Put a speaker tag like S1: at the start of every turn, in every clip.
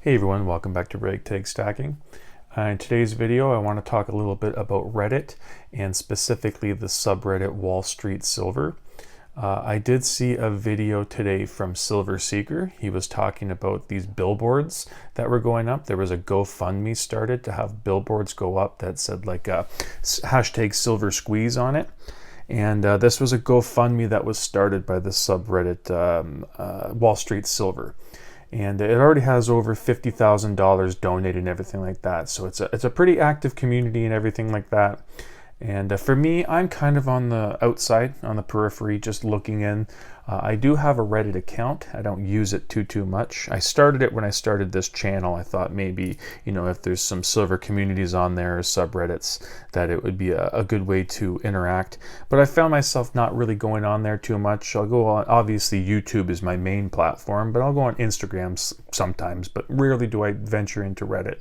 S1: Hey everyone, welcome back to Ragtag Stacking. In today's video, I want to talk a little bit about Reddit and specifically the subreddit WallStreetSilver. I did see a video today from Silver Seeker. He was talking about these billboards that were going up. There was a GoFundMe started to have billboards go up that said like hashtag Silver Squeeze on it. And this was a GoFundMe that was started by the subreddit WallStreetSilver. And it already has over $50,000 donated and everything like that. So it's a pretty active community and everything like that. And for me, I'm kind of on the outside, on the periphery, just looking in. I do have a Reddit account. I don't use it too much. I started it when I started this channel. I thought maybe, if there's some silver communities on there or subreddits, that it would be a good way to interact. But I found myself not really going on there too much. I'll go on, obviously YouTube is my main platform, but I'll go on Instagram sometimes, but rarely do I venture into Reddit.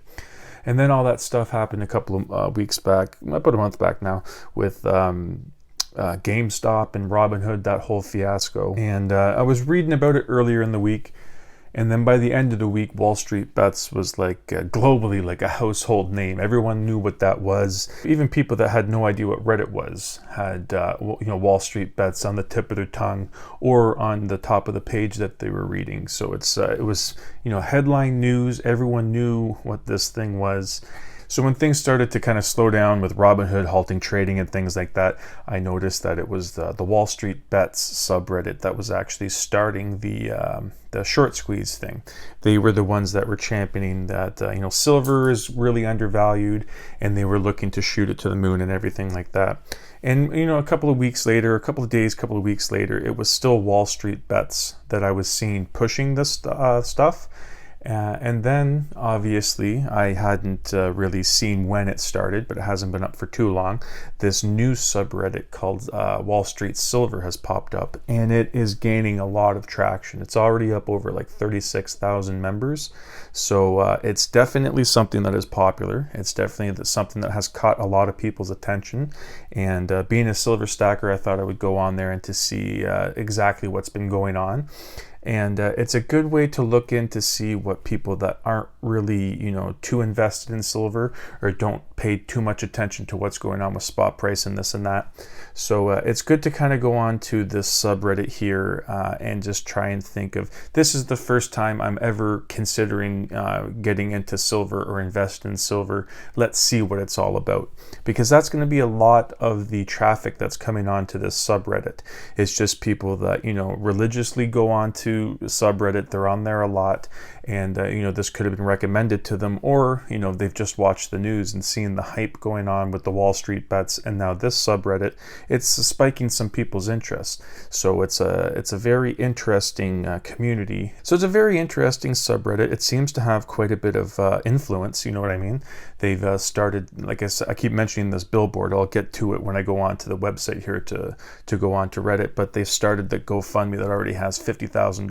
S1: And then all that stuff happened a couple of weeks back, about a month back now, with GameStop and Robinhood, that whole fiasco. And I was reading about it earlier in the week. And then by the end of the week, Wall Street Bets was like globally like a household name. Everyone knew what that was. Even people that had no idea what Reddit was had Wall Street Bets on the tip of their tongue or on the top of the page that they were reading. So it was headline news. Everyone knew what this thing was. So when things started to kind of slow down with Robinhood halting trading and things like that, I noticed that it was the Wall Street Bets subreddit that was actually starting the short squeeze thing. They were the ones that were championing that silver is really undervalued, and they were looking to shoot it to the moon and everything like that. And a couple of weeks later, a couple of weeks later, it was still Wall Street Bets that I was seeing pushing this stuff. And then, obviously, I hadn't really seen when it started, but it hasn't been up for too long. This new subreddit called WallStreetSilver has popped up, and it is gaining a lot of traction. It's already up over like 36,000 members. So it's definitely something that is popular. It's definitely something that has caught a lot of people's attention. And being a silver stacker, I thought I would go on there and to see exactly what's been going on. And it's a good way to look in to see what people that aren't really, too invested in silver or don't pay too much attention to what's going on with spot price and this and that. So it's good to kind of go on to this subreddit here and just try and think of, this is the first time I'm ever considering getting into silver or invest in silver. Let's see what it's all about. Because that's going to be a lot of the traffic that's coming onto this subreddit. It's just people that, religiously go on to subreddit. They're on there a lot, and this could have been recommended to them, or they've just watched the news and seen the hype going on with the Wall Street Bets, and now this subreddit, it's spiking some people's interest. So it's a very interesting community. So it's a very interesting subreddit. It seems to have quite a bit of influence. You know what I mean? They've started, like I said, I keep mentioning this billboard. I'll get to it when I go on to the website here to go on to Reddit, but they've started the GoFundMe that already has $50,000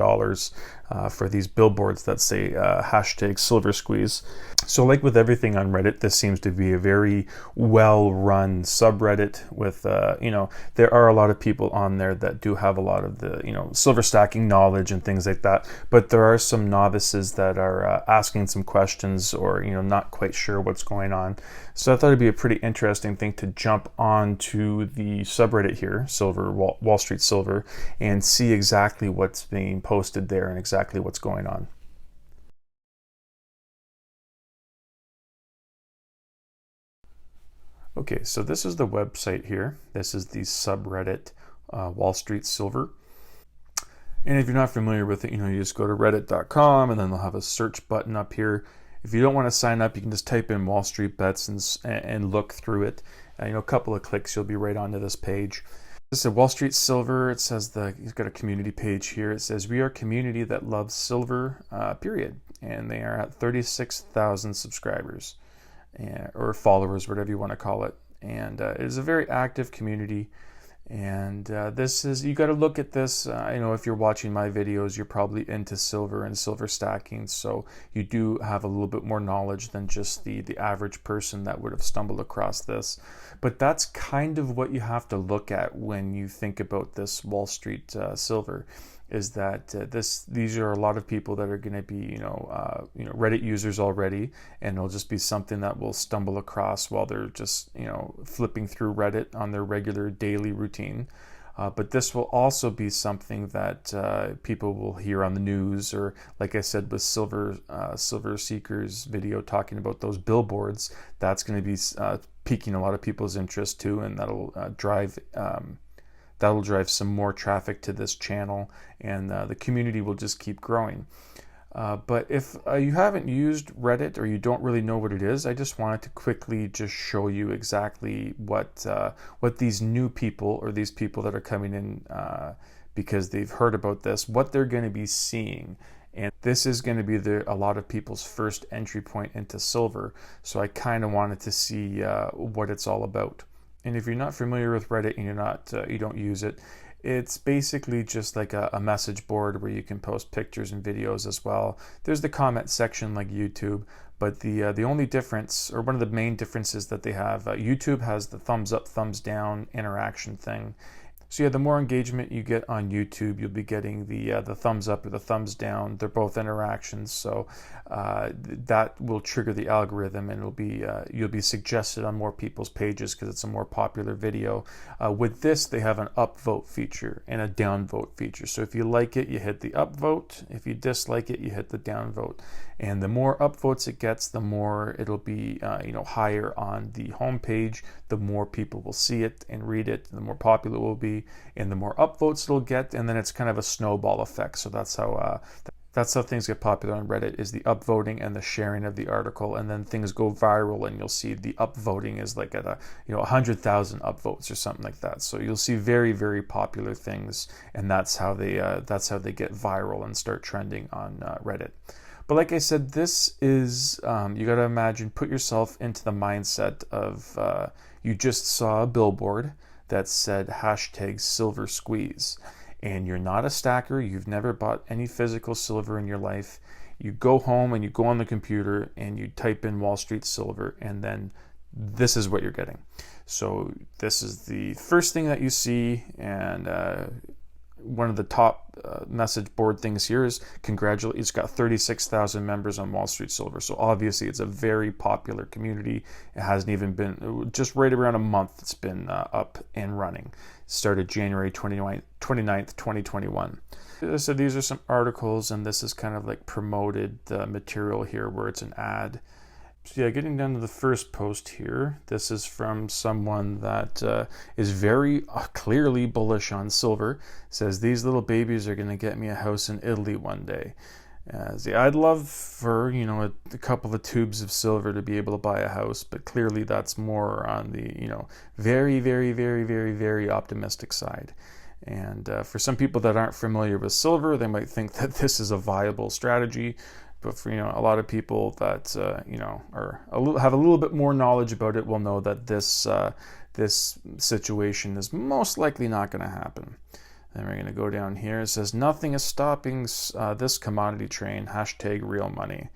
S1: for these billboards that say hashtag Silver Squeeze. So like with everything on Reddit, this seems to be a very well-run subreddit with, there are a lot of people on there that do have a lot of the, silver stacking knowledge and things like that. But there are some novices that are asking some questions or, not quite sure what's going on. So I thought it'd be a pretty interesting thing to jump onto the subreddit here, WallStreetSilver, and see exactly what's being posted there and exactly what's going on. Okay, so this is the website here. This is the subreddit WallStreetSilver. And if you're not familiar with it, you just go to reddit.com, and then they'll have a search button up here. If you don't want to sign up, you can just type in Wall Street Bets and look through it. A couple of clicks, you'll be right onto this page. This is WallStreetSilver. It says he's got a community page here. It says, we are a community that loves silver, period. And they are at 36,000 subscribers or followers, whatever you want to call it. And it is a very active community. And you got to look at this. If you're watching my videos, you're probably into silver and silver stacking. So you do have a little bit more knowledge than just the average person that would have stumbled across this. But that's kind of what you have to look at when you think about this Wall Street Silver. is that these are a lot of people that are going to be Reddit users already, and it'll just be something that will stumble across while they're just flipping through Reddit on their regular daily routine. But this will also be something that people will hear on the news, or like I said with Silver Seeker's video talking about those billboards, that's going to be piquing a lot of people's interest too, and that'll drive some more traffic to this channel, and the community will just keep growing. But if you haven't used Reddit or you don't really know what it is, I just wanted to quickly just show you exactly what these new people, or these people that are coming in because they've heard about this, what they're going to be seeing. And this is going to be a lot of people's first entry point into silver. So I kind of wanted to see what it's all about. And if you're not familiar with Reddit and you don't use it, it's basically just like a message board where you can post pictures and videos as well. There's the comment section like YouTube, but the only difference, or one of the main differences that they have, YouTube has the thumbs up, thumbs down interaction thing. So yeah, the more engagement you get on YouTube, you'll be getting the thumbs up or the thumbs down. They're both interactions, so that will trigger the algorithm, and you'll be suggested on more people's pages because it's a more popular video. With this, they have an upvote feature and a downvote feature. So if you like it, you hit the upvote. If you dislike it, you hit the downvote. And the more upvotes it gets, the more it'll be higher on the homepage. The more people will see it and read it, the more popular it will be, and the more upvotes it'll get, and then it's kind of a snowball effect. So that's how things get popular on Reddit, is the upvoting and the sharing of the article, and then things go viral, and you'll see the upvoting is like at 100,000 upvotes or something like that. So you'll see very, very popular things, and that's how they get viral and start trending on Reddit. But like I said, this is you got to imagine, put yourself into the mindset of you just saw a billboard that said #SilverSqueeze, and you're not a stacker, you've never bought any physical silver in your life. You go home and you go on the computer and you type in WallStreetSilver, and then this is what you're getting. So this is the first thing that you see, and one of the top message board things here is congratulate. It's got 36,000 members on WallStreetSilver. So obviously it's a very popular community. It hasn't even been, just right around a month it's been up and running. It started January 29th, 2021. So these are some articles, and this is kind of like promoted material here where it's an ad. So yeah, getting down to the first post here, this is from someone that is very clearly bullish on silver. It says, these little babies are going to get me a house in Italy one day. I'd love for, a couple of tubes of silver to be able to buy a house, but clearly that's more on the, very, very, very, very, very optimistic side. And for some people that aren't familiar with silver, they might think that this is a viable strategy. But for a lot of people that have a little bit more knowledge about it will know that this situation is most likely not going to happen. Then we're going to go down here. It says nothing is stopping this commodity train. #real money,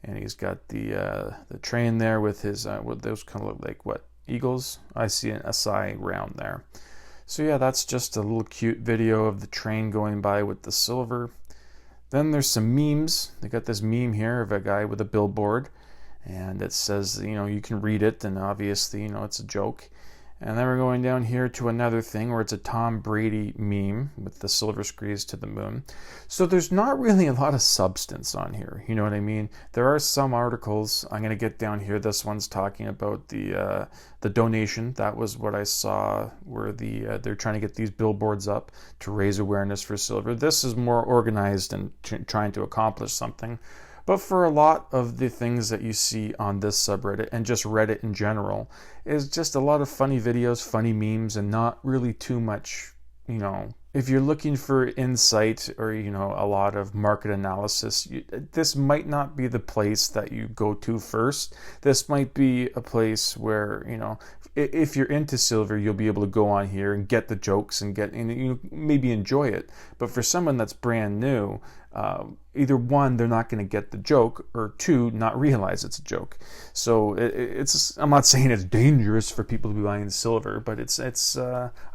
S1: and he's got the train there with his with those kind of look like what, eagles? I see an SI round there. So yeah, that's just a little cute video of the train going by with the silver. Then there's some memes. They got this meme here of a guy with a billboard, and it says, you can read it, and obviously, it's a joke. And then we're going down here to another thing where it's a Tom Brady meme with the silver squeeze to the moon. So there's not really a lot of substance on here. You know what I mean? There are some articles. I'm going to get down here. This one's talking about the donation. That was what I saw, where they're trying to get these billboards up to raise awareness for silver. This is more organized and trying to accomplish something. But for a lot of the things that you see on this subreddit, and just Reddit in general, is just a lot of funny videos, funny memes, and not really too much, If you're looking for insight or, a lot of market analysis, this might not be the place that you go to first. This might be a place where, if you're into silver, you'll be able to go on here and get the jokes and maybe enjoy it. But for someone that's brand new, either one, they're not going to get the joke, or two, not realize it's a joke. So I'm not saying it's dangerous for people to be buying silver, but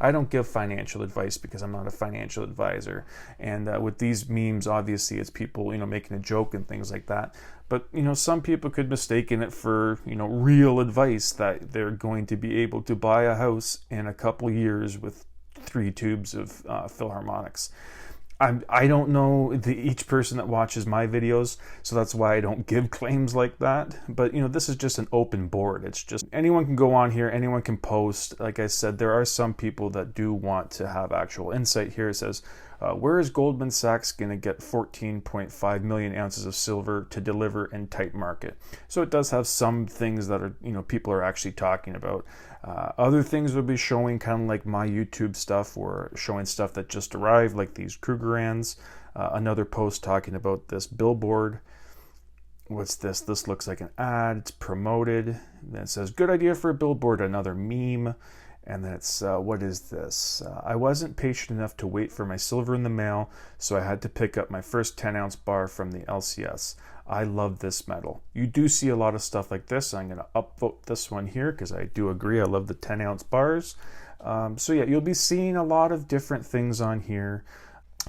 S1: I don't give financial advice because I'm not a financial advisor. And with these memes, obviously it's people, making a joke and things like that. But, some people could mistake it for, real advice that they're going to be able to buy a house in a couple years with 3 tubes of Philharmonics. I don't know each person that watches my videos, so that's why I don't give claims like that. But, this is just an open board. It's just anyone can go on here, anyone can post. Like I said, there are some people that do want to have actual insight here. It says, where is Goldman Sachs going to get 14.5 million ounces of silver to deliver in tight market? So it does have some things that are, people are actually talking about. Other things would be showing kind of like my YouTube stuff, or showing stuff that just arrived, like these Krugerrands. Another post talking about this billboard. What's this? This looks like an ad. It's promoted. Then it says, good idea for a billboard. Another meme. And then it's, what is this? I wasn't patient enough to wait for my silver in the mail, so I had to pick up my first 10-ounce bar from the LCS. I love this metal. You do see a lot of stuff like this. I'm going to upvote this one here because I do agree. I love the 10-ounce bars. So yeah, you'll be seeing a lot of different things on here.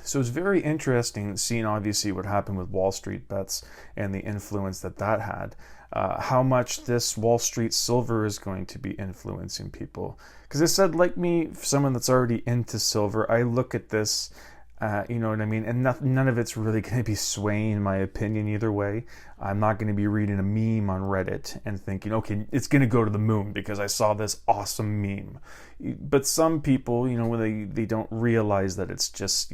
S1: So it's very interesting seeing obviously what happened with Wall Street Bets and the influence that had. How much this WallStreetSilver is going to be influencing people. Because I said, like me, someone that's already into silver, I look at this, you know what I mean? And none of it's really going to be swaying my opinion either way. I'm not going to be reading a meme on Reddit and thinking, okay, it's going to go to the moon because I saw this awesome meme. But some people, when they don't realize that it's just,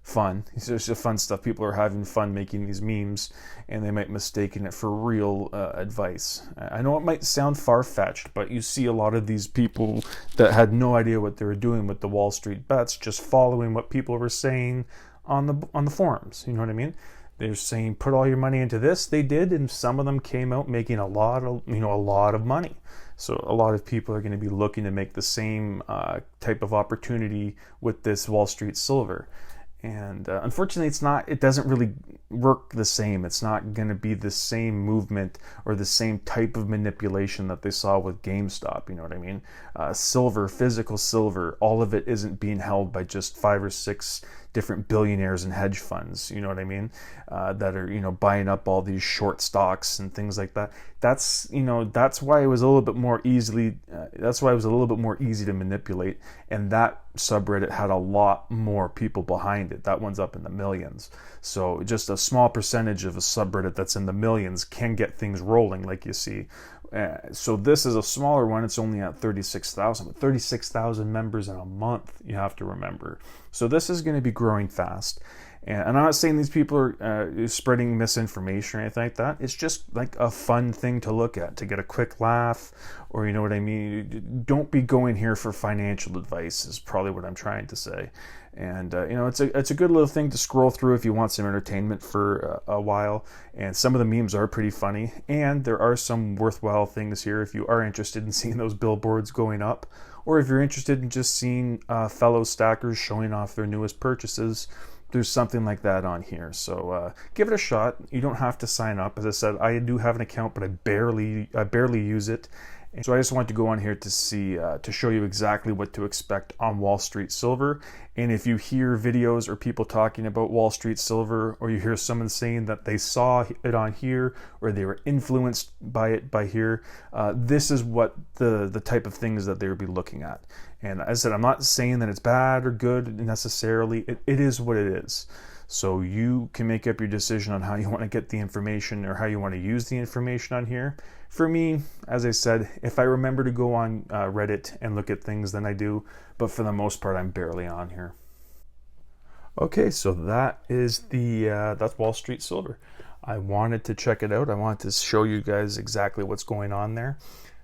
S1: fun. It's just fun stuff. People are having fun making these memes, and they might mistake it for real advice. I know it might sound far-fetched, but you see a lot of these people that had no idea what they were doing with the Wall Street Bets, just following what people were saying on the forums. You know what I mean? They're saying, put all your money into this. They did, and some of them came out making a lot of money. So a lot of people are going to be looking to make the same type of opportunity with this WallStreetSilver. And unfortunately, it doesn't really work the same. It's not going to be the same movement or the same type of manipulation that they saw with GameStop. You know what I mean? Silver, physical silver, all of it isn't being held by just 5 or 6 different billionaires and hedge funds. You know what I mean? That are, buying up all these short stocks and things like that. That's why it was a little bit more easily. That's why it was a little bit more easy to manipulate. And that subreddit had a lot more people behind it. That one's up in the millions. So just a small percentage of a subreddit that's in the millions can get things rolling, like you see. So this is a smaller one. It's only at 36,000, but 36,000 members in a month, you have to remember. So this is going to be growing fast. And I'm not saying these people are spreading misinformation or anything like that. It's just like a fun thing to look at, to get a quick laugh, or you know what I mean? Don't be going here for financial advice is probably what I'm trying to say. And it's a good little thing to scroll through if you want some entertainment for a while. And some of the memes are pretty funny, and there are some worthwhile things here if you are interested in seeing those billboards going up, or if you're interested in just seeing fellow stackers showing off their newest purchases. There's something like that on here. So give it a shot. You don't have to sign up. As I said, I do have an account, but I barely use it. And so I just want to go on here to see, to show you exactly what to expect on WallStreetSilver. And if you hear videos or people talking about WallStreetSilver, or you hear someone saying that they saw it on here, or they were influenced by it by here, this is what the type of things that they would be looking at. And as I said, I'm not saying that it's bad or good necessarily. It is what it is. So you can make up your decision on how you want to get the information or how you want to use the information on here. For me, as I said, if I remember to go on Reddit and look at things, then I do. But for the most part, I'm barely on here. Okay, so that is that's WallStreetSilver. I wanted to check it out. I wanted to show you guys exactly what's going on there.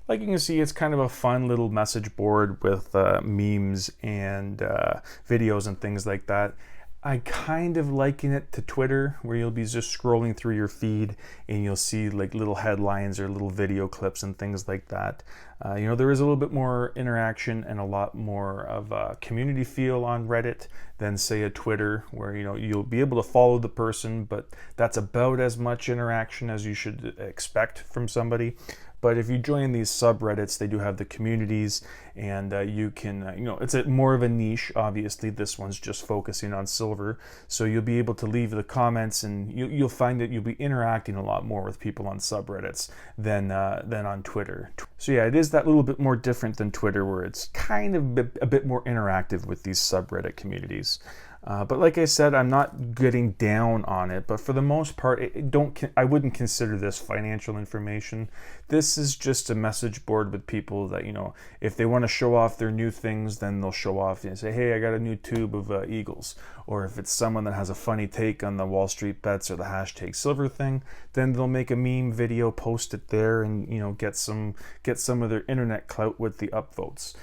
S1: Like you can see, it's kind of a fun little message board with memes and videos and things like that. I kind of liken it to Twitter, where you'll be just scrolling through your feed and you'll see like little headlines or little video clips and things like that. There is a little bit more interaction and a lot more of a community feel on Reddit than, say, a Twitter, where you'll be able to follow the person, but that's about as much interaction as you should expect from somebody. But if you join these subreddits, they do have the communities, and you can, it's more of a niche. Obviously, this one's just focusing on silver, so you'll be able to leave the comments, and you'll find that you'll be interacting a lot more with people on subreddits than on Twitter. So yeah, it is that little bit more different than Twitter, where it's kind of a bit more interactive with these subreddit communities. But like I said, I'm not getting down on it, but for the most part, I wouldn't consider this financial information. This is just a message board with people that, if they want to show off their new things, then they'll show off and say, hey, I got a new tube of Eagles. Or if it's someone that has a funny take on the Wall Street bets or the hashtag silver thing, then they'll make a meme video, post it there, and get some of their internet clout with the upvotes.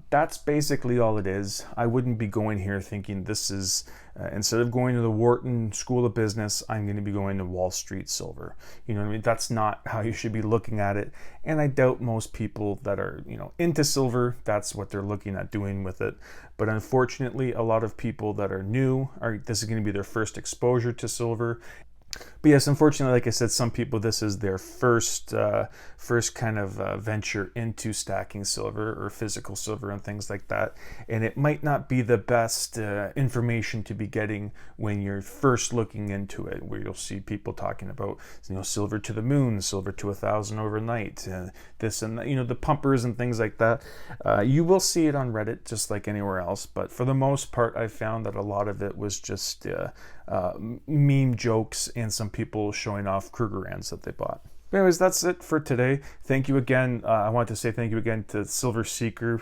S1: That's basically all it is. I wouldn't be going here thinking this is, instead of going to the Wharton School of Business, I'm going to be going to WallStreetSilver. You know what I mean? That's not how you should be looking at it. And I doubt most people that are, into silver, that's what they're looking at doing with it. But unfortunately, a lot of people that are new, this is going to be their first exposure to silver. But yes, unfortunately, like I said, some people, this is their first kind of venture into stacking silver or physical silver and things like that. And it might not be the best information to be getting when you're first looking into it, where you'll see people talking about, silver to the moon, silver to 1,000 overnight, this and that, the pumpers and things like that. You will see it on Reddit just like anywhere else. But for the most part, I found that a lot of it was just meme jokes and some people showing off Krugerrands that they bought. Anyways, that's it for today. Thank you again. I want to say thank you again to Silver Seeker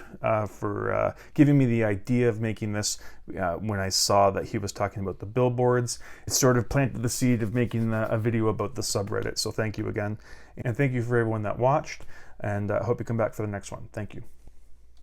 S1: for giving me the idea of making this when I saw that he was talking about the billboards. It sort of planted the seed of making a video about the subreddit. So thank you again. And thank you for everyone that watched. And I hope you come back for the next one. Thank you.